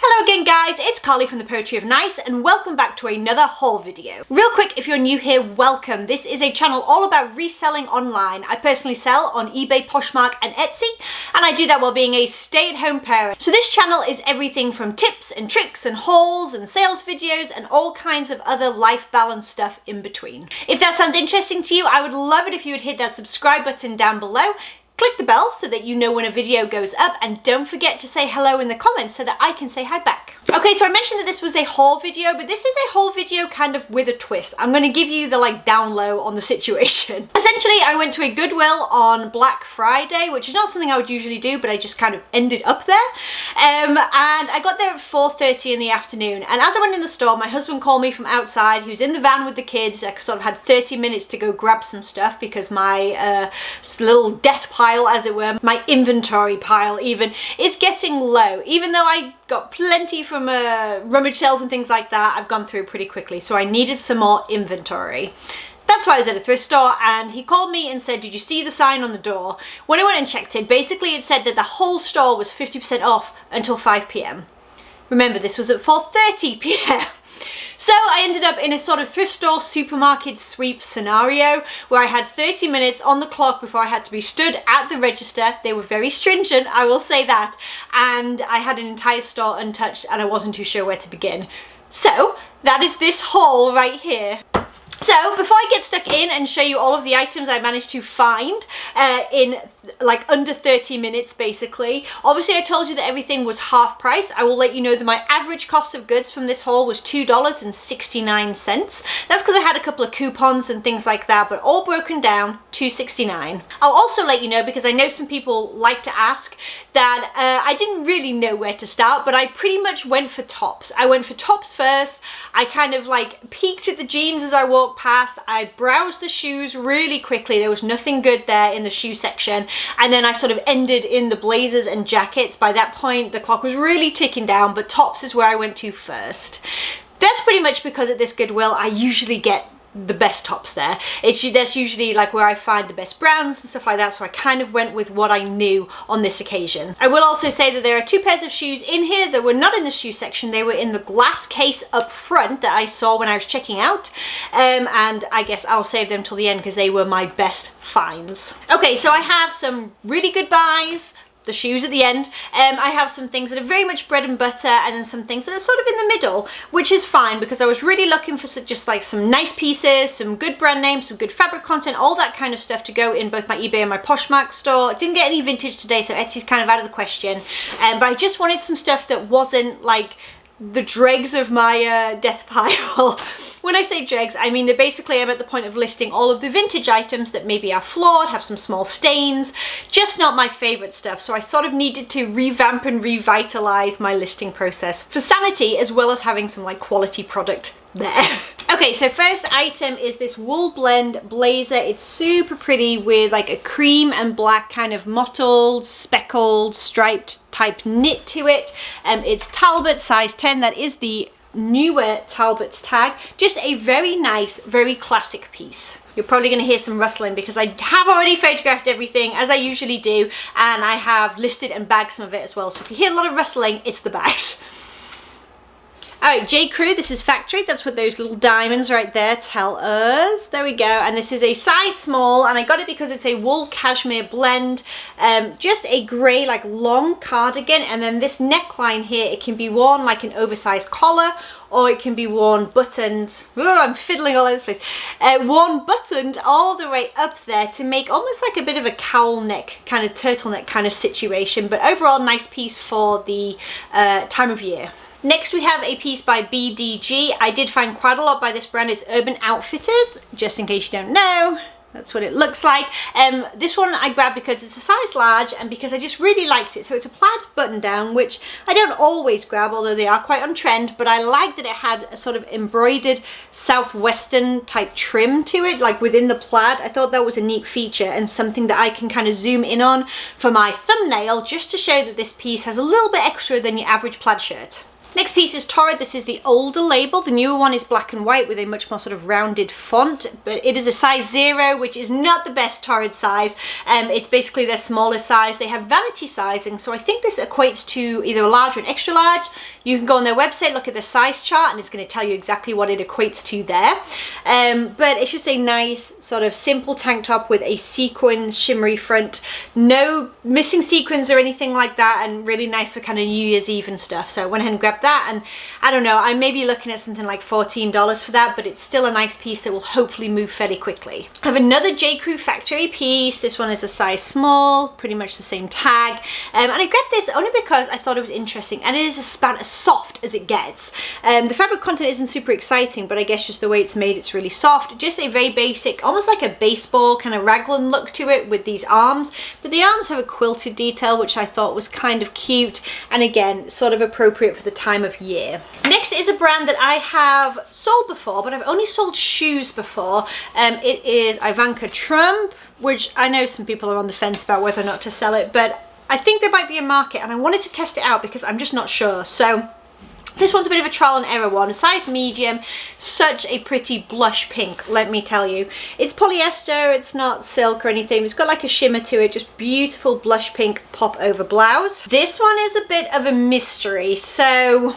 Hello again guys, it's Carly from the Poetry of Nice and welcome back to another haul video. Real quick, if you're new here, welcome. This is a channel all about reselling online. I personally sell on eBay, Poshmark and Etsy, and I do that while being a stay-at-home parent. So this channel is everything from tips and tricks and hauls and sales videos and all kinds of other life balance stuff in between. If that sounds interesting to you, I would love it if you would hit that subscribe button down below. Click the bell so that you know when a video goes up, and don't forget to say hello in the comments so that I can say hi back. Okay, so I mentioned that this was a haul video, but this is a haul video kind of with a twist. I'm going to give you the down low on the situation. Essentially, I went to a Goodwill on Black Friday, which is not something I would usually do, but I just kind of ended up there. And I got there at 4:30 in the afternoon. And as I went in the store, my husband called me from outside. He was in the van with the kids. I sort of had 30 minutes to go grab some stuff because my little death pile, as it were, my inventory pile even, is getting low. Even though I got plenty from rummage sales and things like that, I've gone through pretty quickly, so I needed some more inventory. That's why I was at a thrift store, and he called me and said, did you see the sign on the door? When I went and checked it, basically it said that the whole store was 50% off until 5 p.m. Remember, this was at 4:30 p.m. So I ended up in a sort of thrift store supermarket sweep scenario where I had 30 minutes on the clock before I had to be stood at the register. They were very stringent, I will say that. And I had an entire store untouched and I wasn't too sure where to begin. So that is this haul right here. So before I get stuck in and show you all of the items I managed to find in under 30 minutes basically, obviously I told you that everything was half price. I will let you know that my average cost of goods from this haul was $2.69. That's because I had a couple of coupons and things like that, but all broken down, $2.69. I'll also let you know, because I know some people like to ask, that I didn't really know where to start, but I pretty much went for tops. I went for tops first. I kind of peeked at the jeans as I walked past. I browsed the shoes really quickly. There was nothing good there in the shoe section, and then I sort of ended in the blazers and jackets. By that point the clock was really ticking down, but tops is where I went to first. That's pretty much because at this Goodwill I usually get the best tops there. That's usually where I find the best brands and stuff like that, so I kind of went with what I knew on this occasion. I will also say that there are two pairs of shoes in here that were not in the shoe section. They were in the glass case up front that I saw when I was checking out, and I guess I'll save them till the end because they were my best finds. Okay, so I have some really good buys, the shoes at the end. I have some things that are very much bread and butter, and then some things that are sort of in the middle, which is fine because I was really looking for just some nice pieces, some good brand names, some good fabric content, all that kind of stuff to go in both my eBay and my Poshmark store. Didn't get any vintage today, so Etsy's kind of out of the question, but I just wanted some stuff that wasn't the dregs of my death pile. When I say dregs, I mean that basically I'm at the point of listing all of the vintage items that maybe are flawed, have some small stains, just not my favorite stuff. So I sort of needed to revamp and revitalize my listing process for sanity, as well as having some quality product there. Okay, so first item is this wool blend blazer. It's super pretty with a cream and black kind of mottled, speckled, striped type knit to it. It's Talbot size 10. That is the newer Talbot's tag. Just a very nice, very classic piece. You're probably going to hear some rustling because I have already photographed everything, as I usually do, and I have listed and bagged some of it as well. So if you hear a lot of rustling, it's the bags. Alright, J. Crew, this is factory. That's what those little diamonds right there tell us. There we go. And this is a size small, and I got it because it's a wool cashmere blend. Just a grey, long cardigan, and then this neckline here, it can be worn like an oversized collar, or it can be worn buttoned. Oh, I'm fiddling all over the place. Worn buttoned all the way up there to make almost like a bit of a cowl neck, kind of turtleneck kind of situation, but overall nice piece for the time of year. Next we have a piece by BDG. I did find quite a lot by this brand. It's Urban Outfitters, just in case you don't know. That's what it looks like. This one I grabbed because it's a size large and because I just really liked it. So it's a plaid button down, which I don't always grab, although they are quite on trend, but I like that it had a sort of embroidered southwestern type trim to it, within the plaid. I thought that was a neat feature and something that I can kind of zoom in on for my thumbnail, just to show that this piece has a little bit extra than your average plaid shirt. Next piece is Torrid. This is the older label. The newer one is black and white with a much more sort of rounded font, but it is a size 0, which is not the best Torrid size. It's basically their smallest size. They have vanity sizing, so I think this equates to either a large or an extra large. You can go on their website, look at the size chart, and it's going to tell you exactly what it equates to there. But it's just a nice sort of simple tank top with a sequin shimmery front. No missing sequins or anything like that, and really nice for kind of New Year's Eve and stuff. So I went ahead and grabbed that, and I don't know, I may be looking at something like $14 for that, but it's still a nice piece that will hopefully move fairly quickly. I have another J. Crew factory piece. This one is a size small, pretty much the same tag, and I grabbed this only because I thought it was interesting, and it is about as soft as it gets. The fabric content isn't super exciting, but I guess just the way it's made, it's really soft. Just a very basic, almost like a baseball kind of raglan look to it with these arms, but the arms have a quilted detail, which I thought was kind of cute, and again, sort of appropriate for the time of year. Next is a brand that I have sold before, but I've only sold shoes before. It is Ivanka Trump, which I know some people are on the fence about whether or not to sell it, but I think there might be a market, and I wanted to test it out because I'm just not sure. So this one's a bit of a trial and error one, a size medium, such a pretty blush pink, let me tell you. It's polyester, it's not silk or anything, it's got like a shimmer to it, just beautiful blush pink pop over blouse. This one is a bit of a mystery, so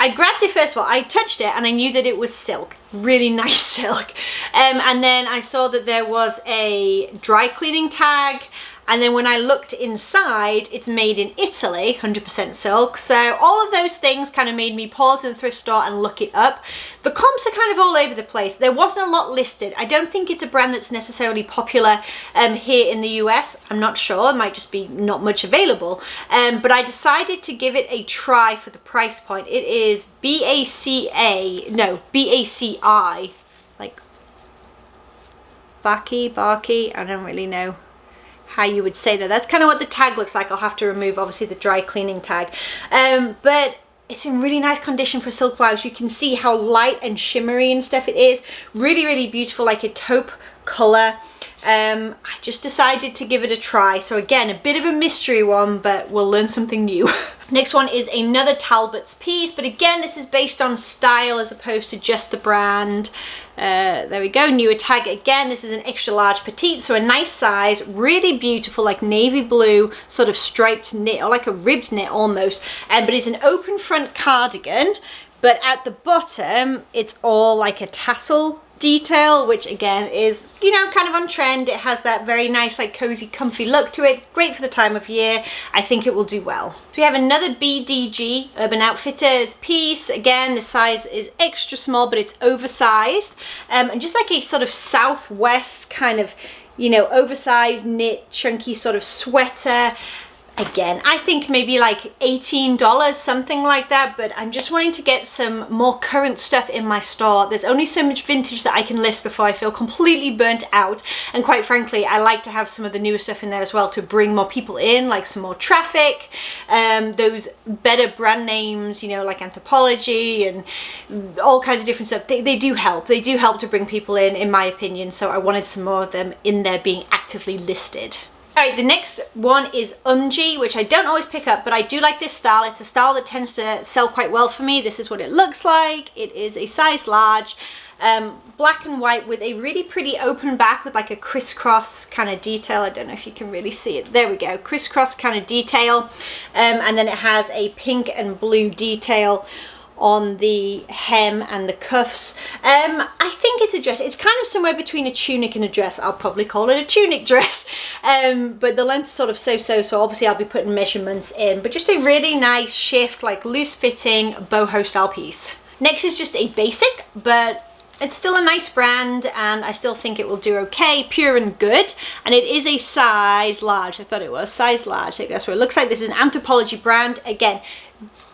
I grabbed it first of all, I touched it and I knew that it was silk, really nice silk. And then I saw that there was a dry cleaning tag, and then when I looked inside, it's made in Italy, 100% silk. So all of those things kind of made me pause in the thrift store and look it up. The comps are kind of all over the place. There wasn't a lot listed. I don't think it's a brand that's necessarily popular here in the US. I'm not sure, it might just be not much available. But I decided to give it a try for the price point. It is B-A-C-I, like Barky, I don't really know how you would say that. That's kind of what the tag looks like. I'll have to remove obviously the dry cleaning tag, but it's in really nice condition for silk blouse. You can see how light and shimmery and stuff it is. Really beautiful, like a taupe color. I just decided to give it a try. So again, a bit of a mystery one, but we'll learn something new. Next one is another Talbot's piece, but again, this is based on style as opposed to just the brand. There we go, newer tag again. This is an extra large petite, so a nice size, really beautiful, like navy blue sort of striped knit, or like a ribbed knit almost. But it's an open front cardigan, but at the bottom, it's all like a tassel detail, which again is, you know, kind of on trend. It has that very nice, like cozy, comfy look to it. Great for the time of year. I think it will do well. So we have another BDG Urban Outfitters piece. Again, the size is extra small, but it's oversized, and just like a sort of Southwest kind of, you know, oversized knit, chunky sort of sweater. Again, I think maybe like $18, something like that, but I'm just wanting to get some more current stuff in my store. There's only so much vintage that I can list before I feel completely burnt out, and quite frankly, I like to have some of the newer stuff in there as well to bring more people in, like some more traffic, those better brand names, you know, like Anthropology and all kinds of different stuff. They do help. They do help to bring people in my opinion, so I wanted some more of them in there being actively listed. Alright, the next one is Umji, which I don't always pick up, but I do like this style. It's a style that tends to sell quite well for me. This is what it looks like. It is a size large, black and white with a really pretty open back with like a crisscross kind of detail. I don't know if you can really see it. There we go, crisscross kind of detail. And then it has a pink and blue detail on the hem and the cuffs. I think it's a dress. It's kind of somewhere between a tunic and a dress. I'll probably call it a tunic dress, but the length is sort of so obviously I'll be putting measurements in, but just a really nice shift, like loose fitting boho style piece. Next is just a basic, but it's still a nice brand and I still think it will do okay. Pure and Good, and it is a size large. I thought it was size large. I think that's what it looks like. This is an Anthropology brand. Again,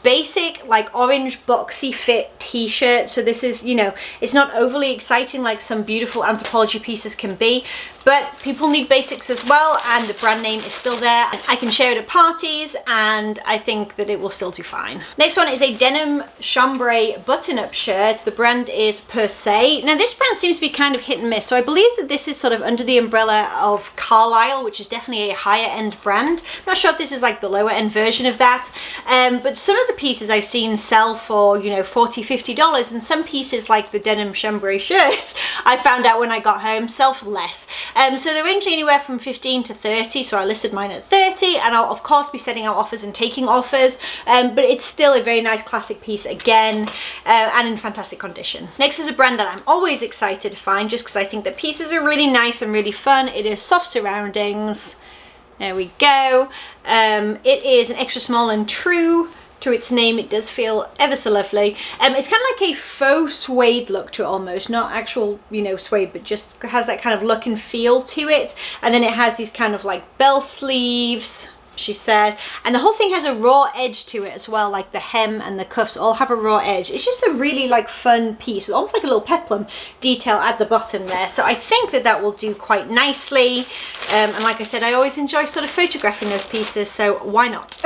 basic, like orange boxy fit t-shirt. So this is, you know, it's not overly exciting like some beautiful Anthropology pieces can be, but people need basics as well, and the brand name is still there. I can share it at parties, and I think that it will still do fine. Next one is a denim chambray button-up shirt. The brand is Per Se. Now this brand seems to be kind of hit and miss, so I believe that this is sort of under the umbrella of Carlisle, which is definitely a higher end brand. I'm not sure if this is like the lower end version of that, but some of the pieces I've seen sell for, you know, $40–50, and some pieces like the denim chambray shirts I found out when I got home sell for less. So they're ranging anywhere from 15 to 30, so I listed mine at 30, and I'll of course be sending out offers and taking offers, but it's still a very nice classic piece again, and in fantastic condition. Next is a brand that I'm always excited to find, just because I think the pieces are really nice and really fun. It is Soft Surroundings. There we go. It is an extra small and true to its name. It does feel ever so lovely. It's kind of like a faux suede look to it almost, not actual, you know, suede, but just has that kind of look and feel to it. And then it has these kind of like bell sleeves, she says, and the whole thing has a raw edge to it as well, like the hem and the cuffs all have a raw edge. It's just a really like fun piece, almost like a little peplum detail at the bottom there, so I think that that will do quite nicely, and like I said, I always enjoy sort of photographing those pieces, so why not?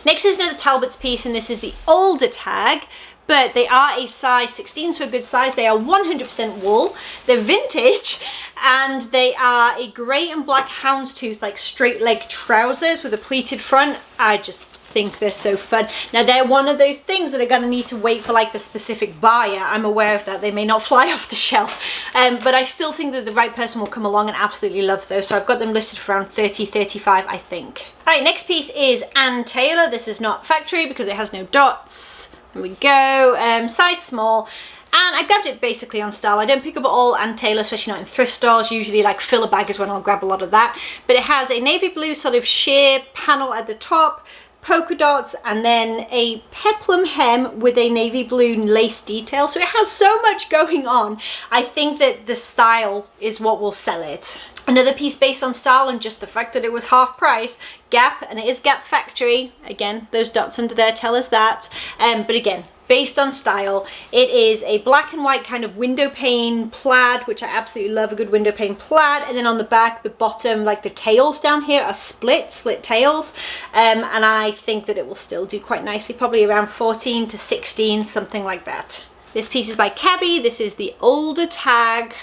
Next is another Talbot's piece, and this is the older tag, but they are a size 16, so a good size. They are 100% wool. They're vintage, and they are a grey and black houndstooth, like straight leg trousers with a pleated front. I just think they're so fun. Now they're one of those things that are going to need to wait for like the specific buyer. I'm aware of that. They may not fly off the shelf, but I still think that the right person will come along and absolutely love those. So I've got them listed for around 30, 35, I think. All right, next piece is Ann Taylor. This is not factory because it has no dots. There we go, size small, and I grabbed it basically on style. I don't pick up all Ann Taylor, especially not in thrift stores. Usually like filler bag is when I'll grab a lot of that, but it has a navy blue sort of sheer panel at the top, polka dots, and then a peplum hem with a navy blue lace detail. So it has so much going on. I think that the style is what will sell it. Another piece based on style and just the fact that it was half price, Gap, and it is Gap factory. Again, those dots under there tell us that. But again, based on style, it is a black and white kind of window pane plaid, which I absolutely love, a good window pane plaid. And then on the back, the bottom, like the tails down here are split tails. And I think that it will still do quite nicely, probably around 14 to 16, something like that. This piece is by Cabby. This is the older tag.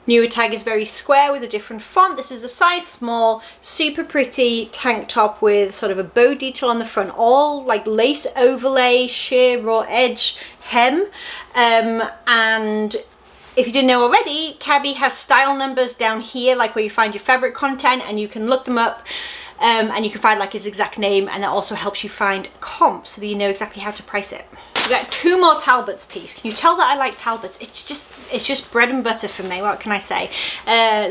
Newer tag is very square with a different font. This is a size small, super pretty tank top with sort of a bow detail on the front, all like lace overlay, sheer raw edge hem. And if you didn't know already, Cabby has style numbers down here, like where you find your fabric content, and you can look them up. And you can find like its exact name, and that also helps you find comps so that you know exactly how to price it. We've got two more Talbots piece. Can you tell that I like Talbots? It's just bread and butter for me, what can I say?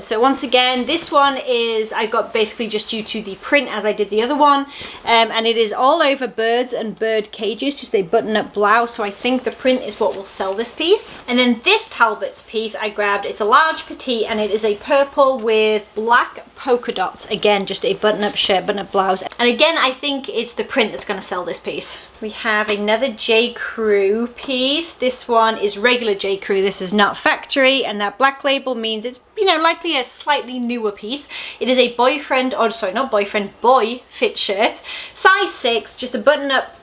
So once again, this one is, I got basically just due to the print as I did the other one, and it is all over birds and bird cages, just a button-up blouse, so I think the print is what will sell this piece. And then this Talbots piece I grabbed, it's a large petite, and it is a purple with black polka dots. Again, just a button-up shirt, button-up blouse, and again, I think it's the print that's going to sell this piece. We have another J. Crew piece. This one is regular J. Crew. This is not factory, and that black label means it's, you know, likely a slightly newer piece. It is a boyfriend, or sorry, not boyfriend, boy fit shirt, size 6, just a button-up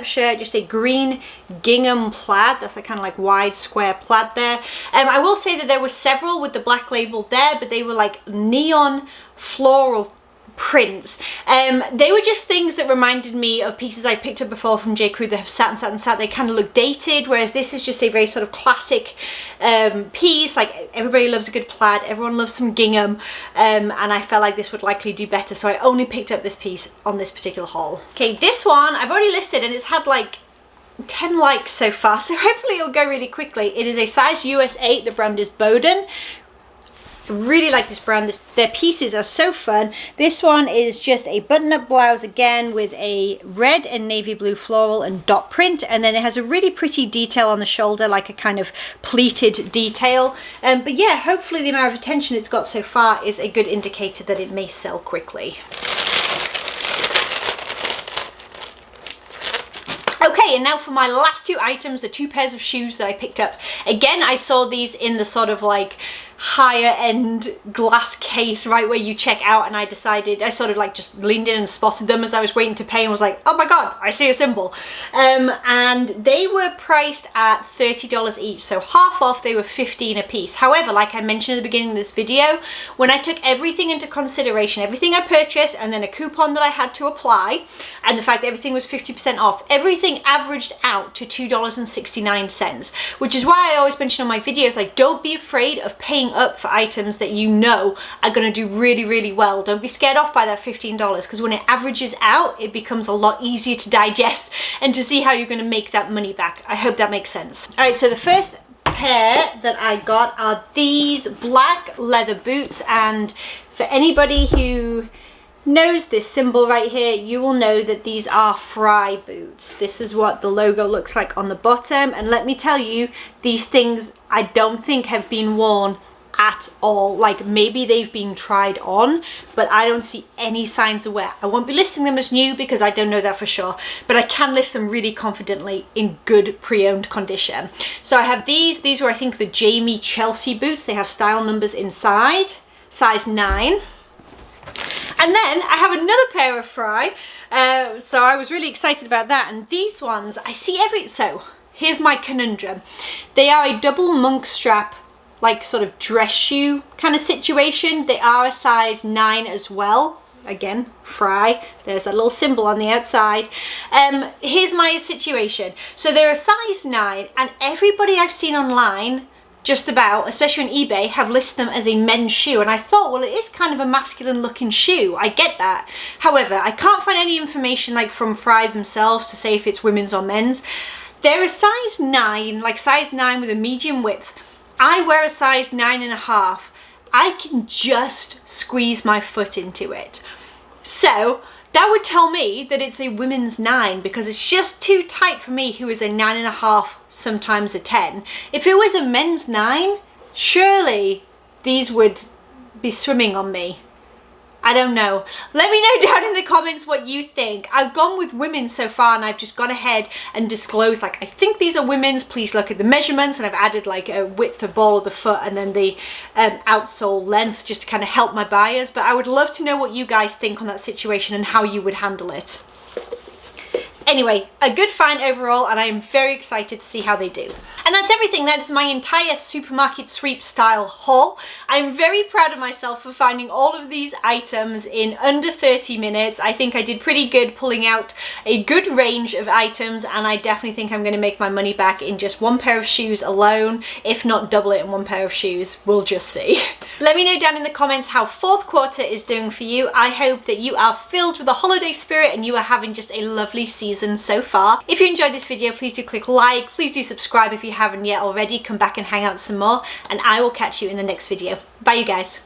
shirt, just a green gingham plaid. That's a kind of like wide square plaid there. I will say that there were several with the black label there, but they were like neon floral prints. They were just things that reminded me of pieces I picked up before from J. Crew that have sat and sat and sat. They kind of look dated, whereas this is just a very sort of classic piece. Like, everybody loves a good plaid, everyone loves some gingham, and I felt like this would likely do better, so I only picked up this piece on this particular haul. Okay, this one I've already listed, and it's had like 10 likes so far, so hopefully it'll go really quickly. It is a size US 8, the brand is Bowden. Really like this brand. Their pieces are so fun. This one is just a button-up blouse, again with a red and navy blue floral and dot print, and then it has a really pretty detail on the shoulder, like a kind of pleated detail. But yeah, hopefully the amount of attention it's got so far is a good indicator that it may sell quickly. Okay, and now for my last two items, the two pairs of shoes that I picked up. Again, I saw these in the sort of like higher end glass case right where you check out, and I sort of like just leaned in and spotted them as I was waiting to pay and was like, oh my god, I see a symbol. And they were priced at $30 each, so half off. They were $15 a piece. However, like I mentioned at the beginning of this video, when I took everything into consideration, everything I purchased and then a coupon that I had to apply, and the fact that everything was 50% off, everything averaged out to $2.69, which is why I always mention on my videos, like, don't be afraid of paying up for items that you know are going to do really, really well. Don't be scared off by that $15, because when it averages out, it becomes a lot easier to digest and to see how you're going to make that money back. I hope that makes sense. All right, so the first pair that I got are these black leather boots, and for anybody who knows this symbol right here, you will know that these are Fry boots. This is what the logo looks like on the bottom, and let me tell you, these things I don't think have been worn at all. Like, maybe they've been tried on, but I don't see any signs of wear. I won't be listing them as new because I don't know that for sure, but I can list them really confidently in good pre-owned condition. So I have these were, I think, the Jamie Chelsea boots. They have style numbers inside, size 9. And then I have another pair of Fry, so I was really excited about that. And these ones I see so here's my conundrum. They are a double monk strap, like sort of dress shoe kind of situation. They are a size 9 as well. Again, Fry, there's a little symbol on the outside. Here's my situation. So they're a size 9, and everybody I've seen online, just about, especially on eBay, have listed them as a men's shoe, and I thought, well, it is kind of a masculine looking shoe. I get that. However, I can't find any information like from Fry themselves to say if it's women's or men's. They're a size 9, like size 9 with a medium width. I wear a size 9.5. I can just squeeze my foot into it. So that would tell me that it's a women's 9, because it's just too tight for me, who is a 9.5, sometimes a 10. If it was a men's 9, surely these would be swimming on me. I don't know. Let me know down in the comments what you think. I've gone with women so far, and I've just gone ahead and disclosed, like, I think these are women's. Please look at the measurements, and I've added like a width of ball of the foot and then the outsole length, just to kind of help my buyers. But I would love to know what you guys think on that situation and how you would handle it. Anyway, a good find overall, and I am very excited to see how they do. And that's everything. That is my entire supermarket sweep style haul. I'm very proud of myself for finding all of these items in under 30 minutes. I think I did pretty good pulling out a good range of items, and I definitely think I'm going to make my money back in just one pair of shoes alone, if not double it in one pair of shoes. We'll just see. Let me know down in the comments how fourth quarter is doing for you. I hope that you are filled with the holiday spirit and you are having just a lovely season so far. If you enjoyed this video, please do click like, please do subscribe if you haven't yet already. Come back and hang out some more, and I will catch you in the next video. Bye, you guys.